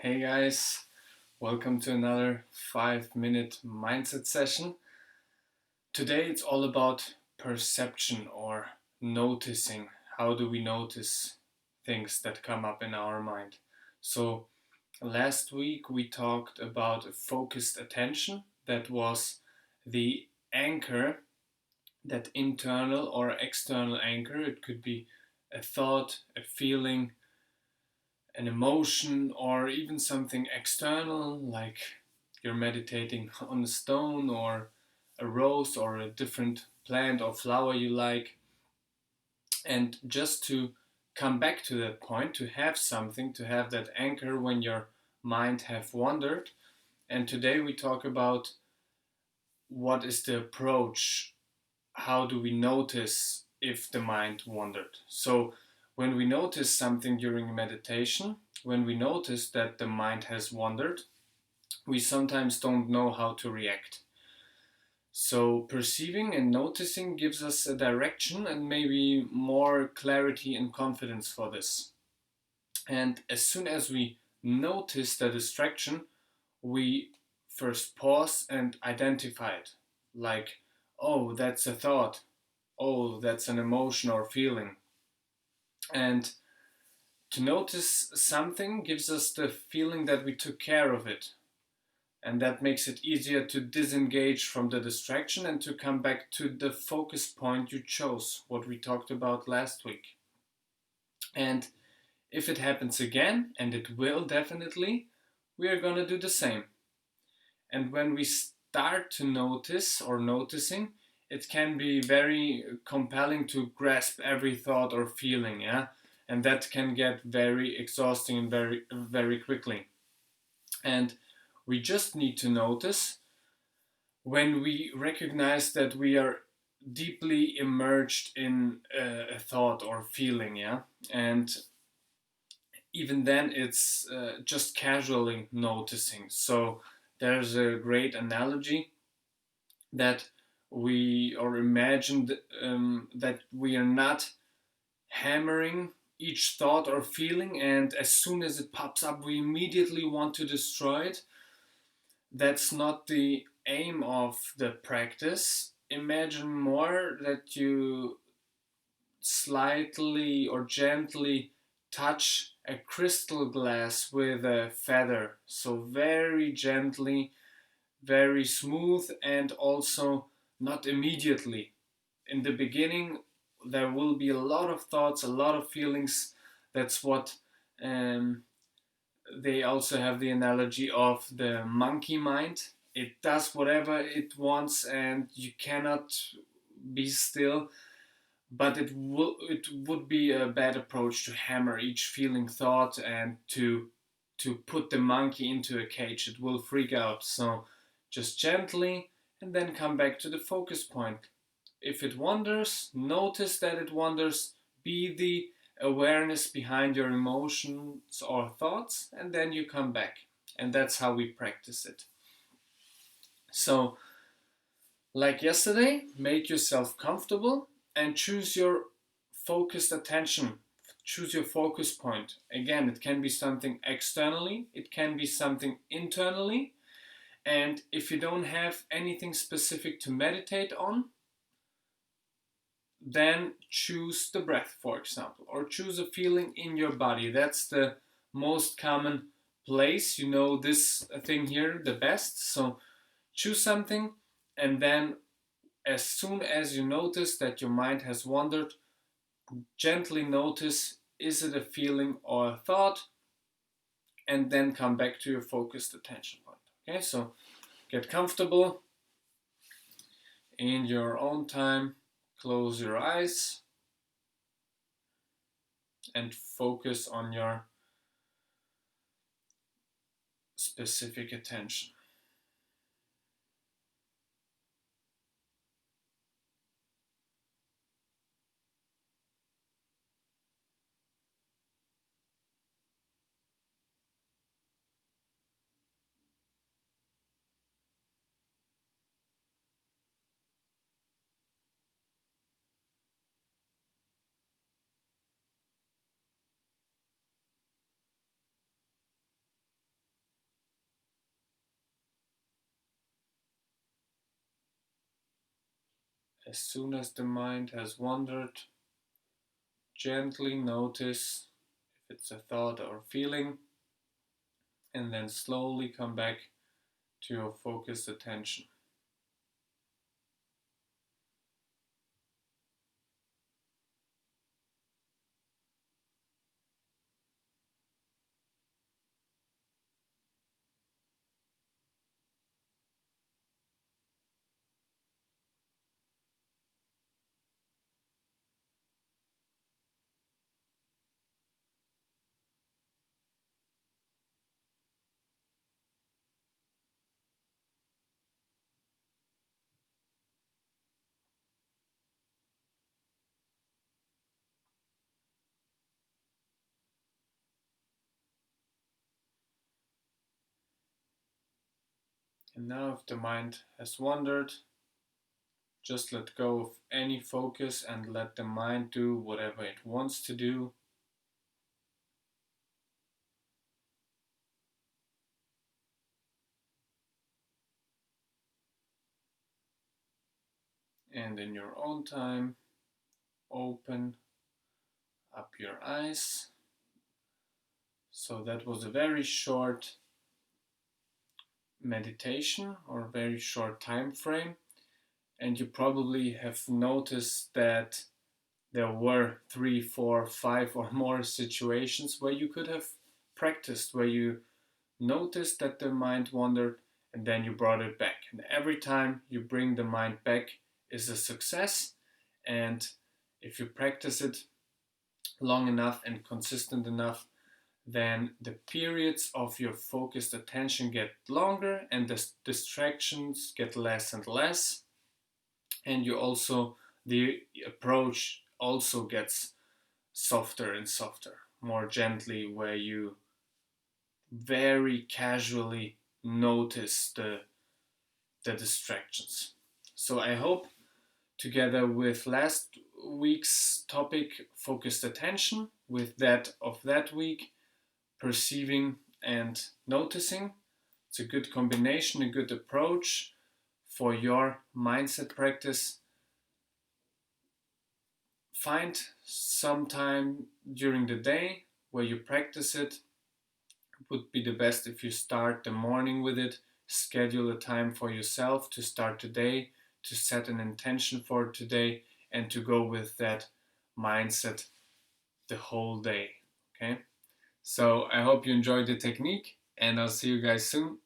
Hey guys, welcome to another 5-minute mindset session. Today it's all about perception or noticing. How do we notice things that come up in our mind? So, last week we talked about focused attention. That was the anchor, that internal or external anchor. It could be a thought, a feeling, an emotion, or even something external like you're meditating on a stone or a rose or a different plant or flower you like. And just to come back to that point, to have something, to have that anchor when your mind have wandered. And today we talk about what is the approach, how do we notice if the mind wandered. So when we notice something during meditation, when we notice that the mind has wandered, we sometimes don't know how to react. So perceiving and noticing gives us a direction and maybe more clarity and confidence for this. And as soon as we notice the distraction, we first pause and identify it. Like, oh, that's a thought. Oh, that's an emotion or feeling. And to notice something gives us the feeling that we took care of it. And that makes it easier to disengage from the distraction and to come back to the focus point you chose, what we talked about last week. And if it happens again, and it will definitely, we are going to do the same. And when we start to notice or noticing, it can be very compelling to grasp every thought or feeling, yeah? And that can get very exhausting and very quickly. And we just need to notice when we recognize that we are deeply immersed in a thought or feeling, yeah? And even then, it's just casually noticing. So there's a great analogy that we or imagined that we are not hammering each thought or feeling, and as soon as it pops up, we immediately want to destroy it. That's not the aim of the practice. Imagine more that you slightly or gently touch a crystal glass with a feather. So, very gently, very smooth, and also not immediately. In the beginning, there will be a lot of thoughts, a lot of feelings. That's what um, they also have the analogy of the monkey mind. It does whatever it wants, and you cannot be still. But it would be a bad approach to hammer each feeling thought and to put the monkey into a cage. It will freak out. So just gently and then come back to the focus point. If it wanders, notice that it wanders. Be the awareness behind your emotions or thoughts, and then you come back. And that's how we practice it. So, like yesterday, make yourself comfortable and choose your focused attention. Choose your focus point. Again, it can be something externally, it can be something internally. And if you don't have anything specific to meditate on, then choose the breath, for example, or choose a feeling in your body. That's the most common place. You know this thing here the best. So choose something, and then as soon as you notice that your mind has wandered, gently notice, is it a feeling or a thought, and then come back to your focused attention point. Okay, so get comfortable in your own time, close your eyes, and focus on your specific attention. As soon as the mind has wandered, gently notice if it's a thought or feeling, and then slowly come back to your focused attention. And now, if the mind has wandered, just let go of any focus and let the mind do whatever it wants to do. And in your own time, open up your eyes. So that was a very short meditation or very short time frame, and you probably have noticed that there were 3, 4, 5 or more situations where you could have practiced, where you noticed that the mind wandered and then you brought it back. And every time you bring the mind back is a success. And if you practice it long enough and consistent enough, then the periods of your focused attention get longer and the distractions get less and less. And you also, the approach also gets softer and softer, more gently, where you very casually notice the distractions. So I hope, together with last week's topic, focused attention, with that of that week, perceiving and noticing, it's a good combination, a good approach for your mindset practice. Find some time during the day where you practice it. It would be the best if you start the morning with it. Schedule a time for yourself to start the day, to set an intention for today, and to go with that mindset the whole day. Okay? So I hope you enjoyed the technique, and I'll see you guys soon.